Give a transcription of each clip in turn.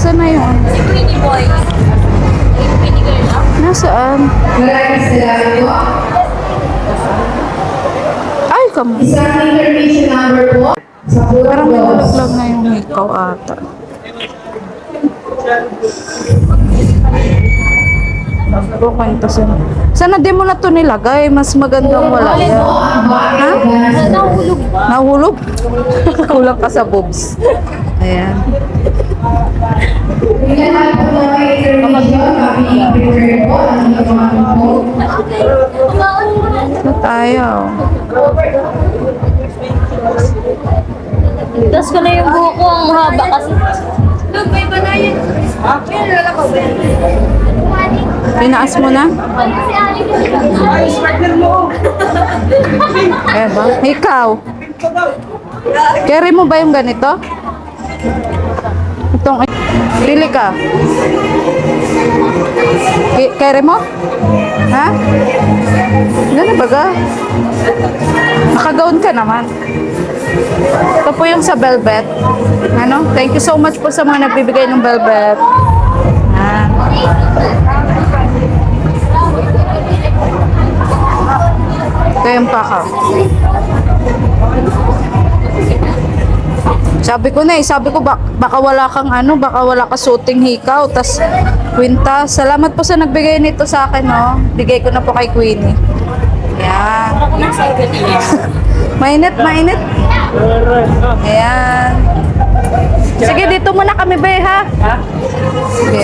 Saan na yun? Si Queenie Boy. Queenie Girl lang. Nasaan? Maraming salamat po. Ay, kamo. Isang intermission number po sa Parang Puro nahulog Bros. lang na yung ikaw ata. Kwento sila. Sana di mo na to nilagay. Mas magandang wala yan. Ha? Nahulog. Nahulog? Kulang ka sa boobs. Ayan. Bilang lahat po ng mga intermission, kami prepare po ang inyong mga po. Ito tayo. Tapos ko na yung buhok ko, ang haba kasi. Look, may banayan. Meron lang ako. Pinaas mo na? Eh ba? Ikaw. Carry mo ba yung ganito? Itong, pili ka. Carry mo? Ha? Gano'n ba ga? Nakagaon ka naman. Ito po yung sa velvet. Ano? Thank you so much po sa mga nagbibigay ng velvet. Ah. Ito yung pakaw. Sabi ko baka wala kang ano, baka wala ka suting hikaw, tas kwintas. Salamat po sa nagbigay nito sa akin, no. Bigay ko na po kay Queenie. Yan. Mainit, mainit. Ayan. Sige, dito muna kami, be, ha? Sige.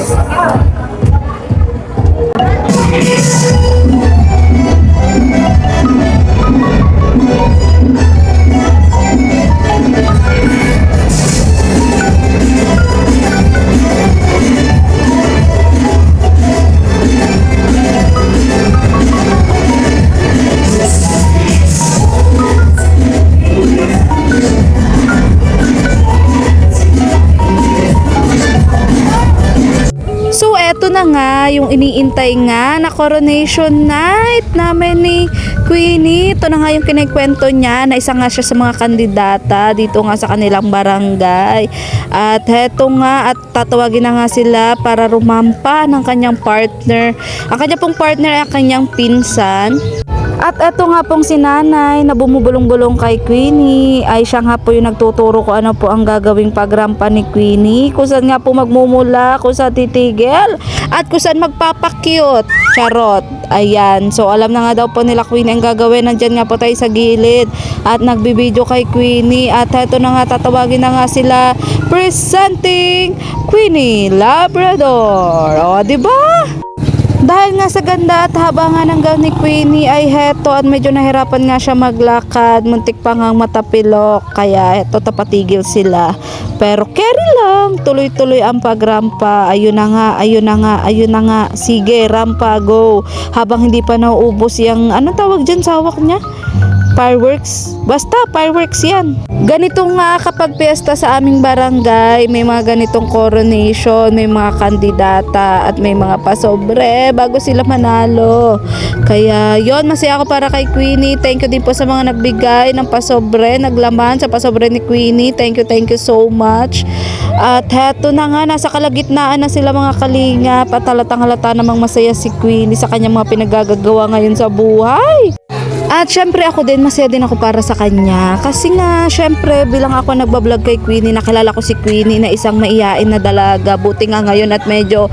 So, eto na nga, yung iniintay nga na coronation night namin ni Queenie. Ito na nga yung kinikwento niya na isa nga siya sa mga kandidata dito nga sa kanilang barangay. At eto nga, at tatawagin na nga sila para rumampa ng kanyang partner. Ang kanya pong partner ay ang kanyang pinsan. At eto nga pong si nanay na bumubulong-bulong kay Queenie ay siya nga po yung nagtuturo ko ano po ang gagawing pagrampa ni Queenie, kung saan nga po magmumula, kung saan titigil at kung saan magpapakyut. Charot. Ayan. So alam na nga daw po nila Queenie ang gagawin. Nandyan nga po tayo sa gilid at nagbibideo kay Queenie. At eto na nga, tatawagin na nga sila. Presenting Queenie Labrador. O, diba? Dahil nga sa ganda at haba nga ng gown ni Queenie ay heto at medyo nahirapan nga siya maglakad, muntik pa nga matapilok, kaya heto tapatigil sila. Pero carry lang, tuloy-tuloy ang pagrampa. Ayun na nga, ayun na nga, ayun na nga. Sige, rampa, go. Habang hindi pa nauubos yung, anong tawag dyan sa hawak niya? Fireworks? Basta, fireworks yan. Ganito nga kapag piyesta sa aming barangay, may mga ganitong coronation, may mga kandidata at may mga pasobre bago sila manalo. Kaya yon, masaya ako para kay Queenie. Thank you din po sa mga nagbigay ng pasobre, naglaman sa pasobre ni Queenie. Thank you so much. At heto na nga, nasa kalagitnaan na sila mga kalingap at halatang halata namang masaya si Queenie sa kanyang mga pinagagagawa ngayon sa buhay. At syempre ako din, masaya din ako para sa kanya. Kasi nga, syempre, bilang ako nagbablog kay Queenie, nakilala ko si Queenie na isang maiyain na dalaga. Buti nga ngayon at medyo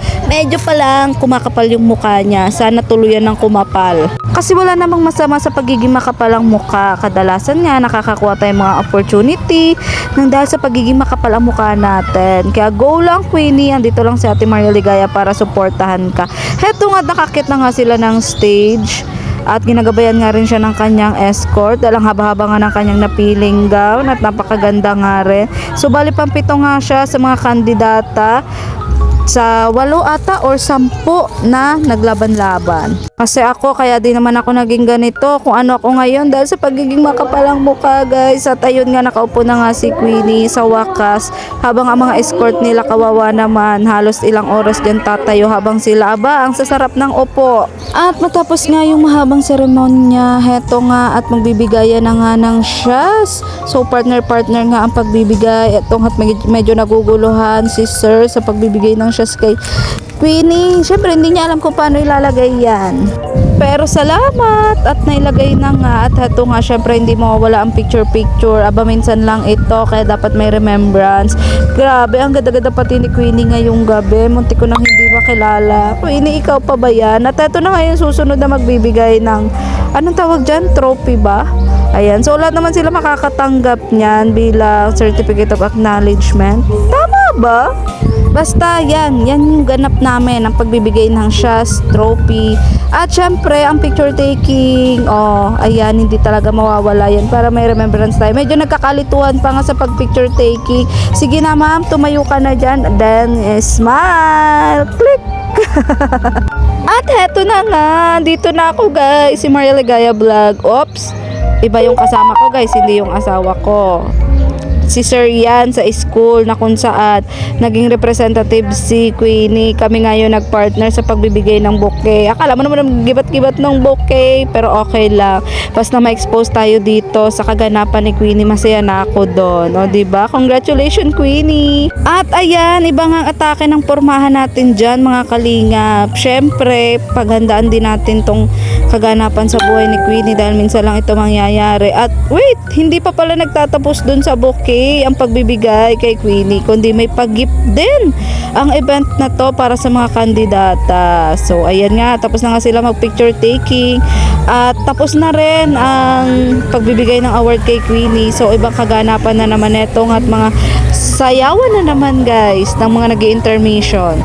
pa lang kumakapal yung mukha niya. Sana tuluyan ng kumapal. Kasi wala namang masama sa pagiging makapal ang mukha. Kadalasan nga, nakakakuha tayong mga opportunity nang dahil sa pagiging makapal ang mukha natin. Kaya go lang Queenie, andito lang si Ate Maria Ligaya para suportahan ka. Heto nga, nakakit na nga sila ng stage. At ginagabayan nga rin siya ng kanyang escort. Dalang haba-haba nga ng kanyang napiling gown at napakaganda nga rin. So bali pampito nga siya sa mga kandidata sa 8 ata or 10 na naglaban-laban. Kasi ako, kaya din naman ako naging ganito kung ano ako ngayon dahil sa pagiging makapalang mukha guys. At ayun nga, nakaupo na nga si Queenie sa wakas habang ang mga escort nila kawawa naman. Halos ilang oras dyan tatayo habang sila aba ang sasarap ng upo. At matapos nga yung mahabang seremonya, heto nga at magbibigayan na nga ng shoes. So partner-partner nga ang pagbibigay. Etong at medyo naguguluhan si sir sa pagbibigay ng shoes kay Queenie. Siyempre hindi niya alam kung paano ilalagay yan. Pero salamat at nailagay na nga. At heto nga, syempre hindi mawawala ang picture-picture. Aba minsan lang ito kaya dapat may remembrance. Grabe, ang ganda-ganda pati ni Queenie ngayong gabi. Muntik ko nang hindi makilala. Queenie, ikaw pa ba yan? At heto na nga yung susunod na magbibigay ng anong tawag dyan? Trophy ba? Ayan, so lahat naman sila makakatanggap niyan bilang certificate of acknowledgement. Tama ba? Basta yan yung ganap namin, ang pagbibigay ng shoes, trophy, at syempre ang picture taking. Oh, ayan, hindi talaga mawawala yan para may remembrance tayo. Medyo nagkakalituhan pa nga sa pag picture taking. Sige na ma'am, tumayo ka na dyan, then smile, click. At heto na nga, dito na ako guys, si Maria Ligaya Vlog. Oops, iba yung kasama ko guys, hindi yung asawa ko. Si Sir yan sa school na kung saan naging representative si Queenie. Kami ngayon nagpartner sa pagbibigay ng bouquet. Akala mo naman gibat-gibat ng bouquet, pero okay lang. Basta ma-expose tayo dito sa kaganapan ni Queenie, masaya na ako doon. O diba? Congratulations Queenie! At ayan, ibang ang atake ng pormahan natin dyan mga kalingap. Syempre, paghandaan din natin tong kaganapan sa buhay ni Queenie dahil minsan lang ito mangyayari. At wait, hindi pa pala nagtatapos dun sa bouquet ang pagbibigay kay Queenie, kundi may pag-gift din ang event na to para sa mga kandidata. So ayan nga, tapos na nga sila mag picture taking at tapos na rin ang pagbibigay ng award kay Queenie. So ibang kaganapan na naman netong at mga sayawan na naman guys ng mga nag-intermission.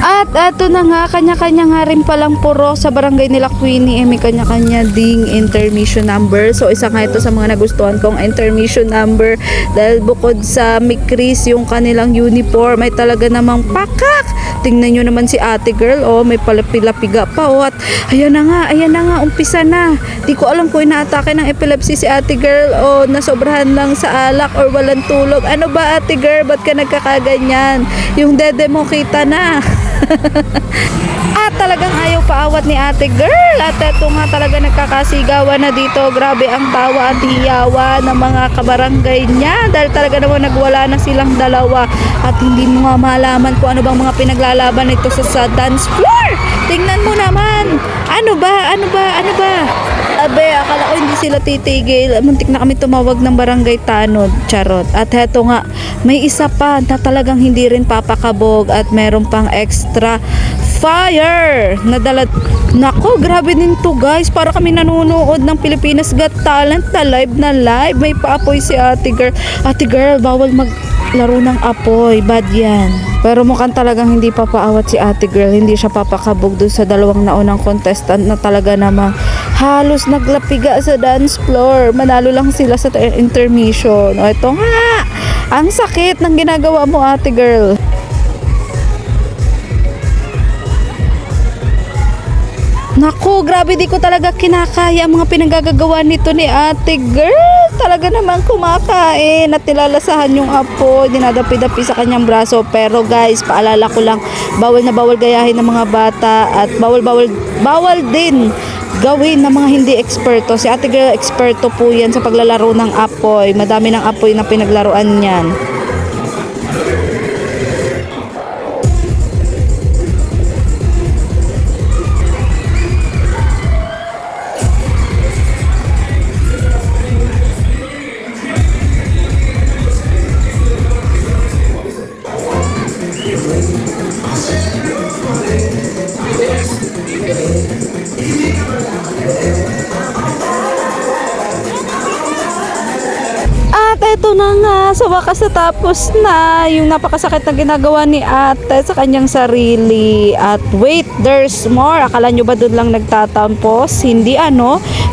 At eto na nga, kanya-kanya nga rin palang puro sa barangay nila Queenie. May kanya-kanya ding intermission number. So isa nga ito sa mga nagustuhan kong intermission number. Dahil bukod sa mikris yung kanilang uniform, ay talaga namang pakak. Tingnan nyo naman si ate girl, oh, may palapiga pa, oh. At ayan na nga, umpisa na. Di ko alam kung inaatake ng epilepsy si ate girl, o nasobrahan lang sa alak or walang tulog. Ano ba ate girl, ba't ka nagkakaganyan? Yung dede mo kita na. At talagang ayaw paawat ni ate girl. At eto nga talaga nagkakasigawan na dito. Grabe ang tawa at hiyawa ng mga kabarangay niya. Dahil talaga naman nagwala na silang dalawa. At hindi mo nga malaman kung ano bang mga pinaglalaban nito sa dance floor. Tingnan mo naman. Ano ba? Abe, akala ko hindi sila titigil. Muntik na kami tumawag ng barangay tanod. Charot. At heto nga, may isa pa na talagang hindi rin papakabog at meron pang extra fire na dala. Nako, grabe din to guys. Para kami nanonood ng Pilipinas Got Talent na live na live. May paapoy si ate girl. Ate girl, bawal maglaro ng apoy. Bad yan. Pero mukhang talagang hindi papaawat si ate girl. Hindi siya papakabog dun sa dalawang naunang contestant na talaga namang halos naglapiga sa dance floor. Manalo lang sila sa intermission. O ito nga, ang sakit ng ginagawa mo ate girl. Naku, grabe di ko talaga kinakaya ang mga pinagagagawa nito ni ate girl. Talaga naman kumakain at nilalasahan yung apoy, dinadapi-dapi sa kanyang braso. Pero guys, paalala ko lang, bawal na bawal gayahin ng mga bata at bawal din gawin ng mga hindi eksperto. Si ate girl, eksperto po yan sa paglalaro ng apoy. Madami ng apoy na pinaglaruan yan. At eto na nga, sa wakas natapos na yung napakasakit na ginagawa ni ate sa kanyang sarili. At wait, there's more. Akala nyo ba doon lang nagtatampos? Hindi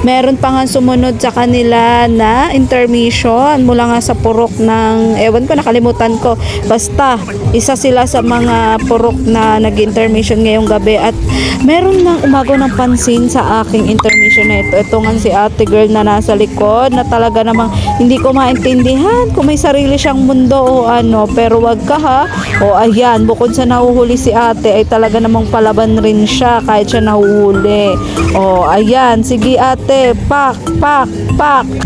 meron pa nga sumunod sa kanila na intermission mula nga sa purok ng, ewan ko, nakalimutan ko. Basta, isa sila sa mga purok na nag-intermission ngayong gabi. At meron nang umagaw ng pansin sa aking intermission na ito. Ito nga si ate girl na nasa likod na talaga namang hindi ko maintindihan kung may sarili siyang mundo o ano. Pero wag ka ha. O ayan, bukod sa nahuhuli si ate ay talaga namang palaban rin siya kahit siya nahuhuli. O ayan, sige ate, pak.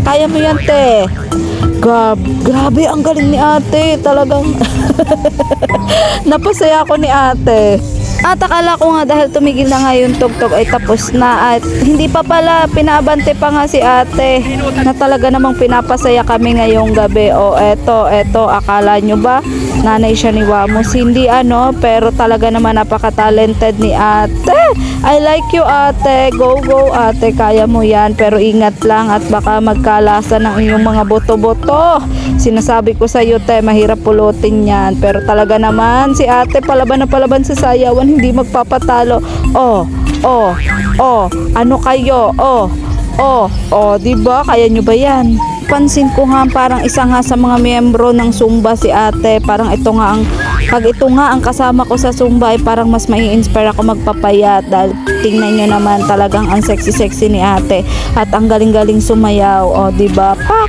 Kaya mo yan te. Grabe, ang galing ni ate. Talagang napasaya ako ni ate. At akala ko nga dahil tumigil na nga yung tugtog ay tapos na at hindi pa pala, pinabante pa nga si ate na talaga namang pinapasaya kami ngayong gabi. O eto, akala nyo ba nanay siya ni Wamos? Hindi pero talaga naman napaka-talented ni ate. I like you ate, go ate, kaya mo yan, pero ingat lang at baka magkalasa ng iyong mga boto-boto. Sinasabi ko sa iyo te, mahirap pulutin yan, pero talaga naman si ate palaban na palaban sa sayawan, hindi magpapatalo. Ano kayo? Diba? Kaya nyo ba yan? Pansin ko nga parang isa nga sa mga miyembro ng Zumba si ate. Parang pag ito nga ang kasama ko sa Zumba ay parang mas mai-inspire ako magpapayat dahil tingnan nyo naman talagang ang sexy ni ate at ang galing-galing sumayaw. O diba? Pak.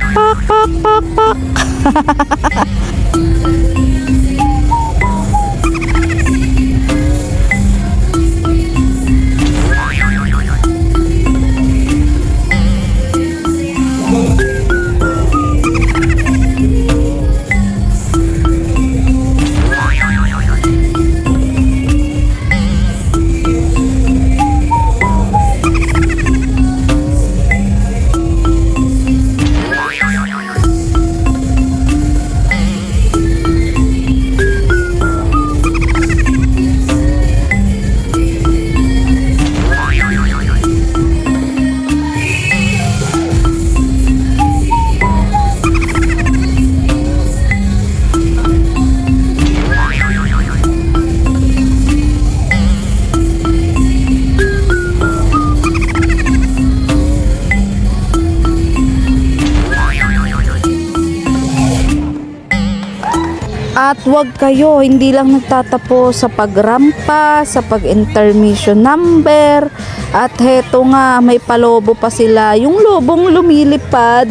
At wag kayo, hindi lang nagtatapos sa pagrampa, sa pag-intermission number. At heto nga, may palobo pa sila. Yung lobong lumilipad.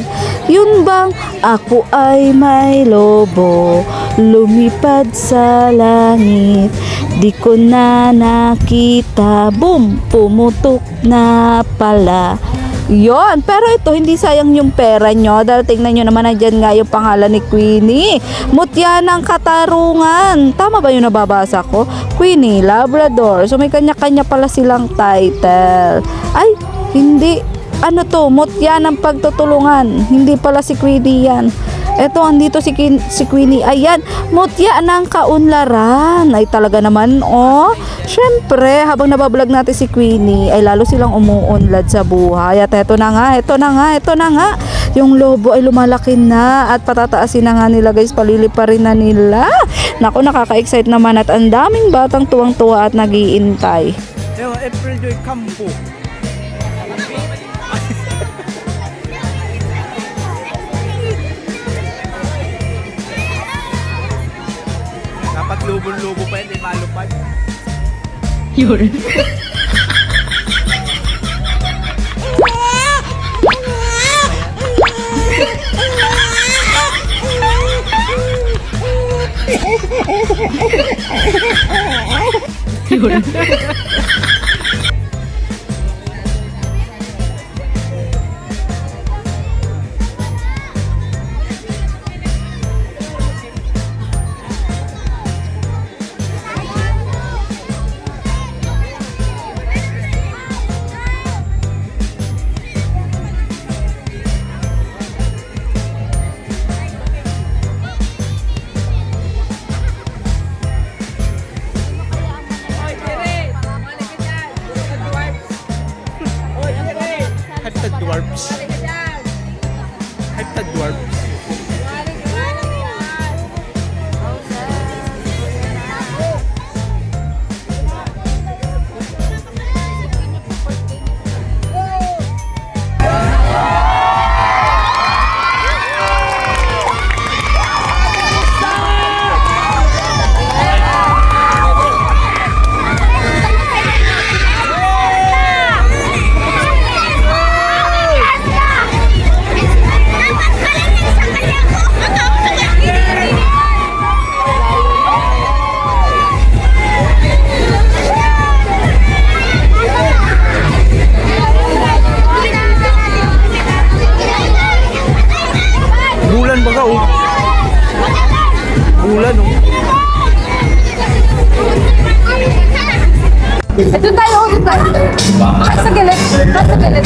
Yun bang, ako ay may lobo, lumipad sa langit. Di ko na nakita, boom, pumutok na pala. Yon, pero ito hindi sayang yung pera nyo dahil tingnan nyo naman nandyan nga yung pangalan ni Queenie. Mutya ng katarungan. Tama ba yung nababasa ko? Queenie Labrador. So may kanya-kanya pala silang title. Ay, hindi. ano to, mutya ng pagtutulungan. Hindi pala si Queenie yan. Eto, andito si Queenie. Ayan, mutya ng kaunlaran. Ay talaga naman, oh. Syempre, habang nabablog natin si Queenie, ay lalo silang umuunlad sa buhay. At eto na nga. Yung lobo ay lumalaki na at patataasin na nga nila guys, paliliparin na nila. Naku, nakaka-excite naman at ang daming batang tuwang-tuwa at nag-iintay. April Joy Campo. Dapat lubo-lubo pa yun, di malupad. Hype the dwarfs. Hype the dwarfs. Bulan ba ka, oh? Bulan, oh. Ito tayo. Sa gilid. Sa gilid.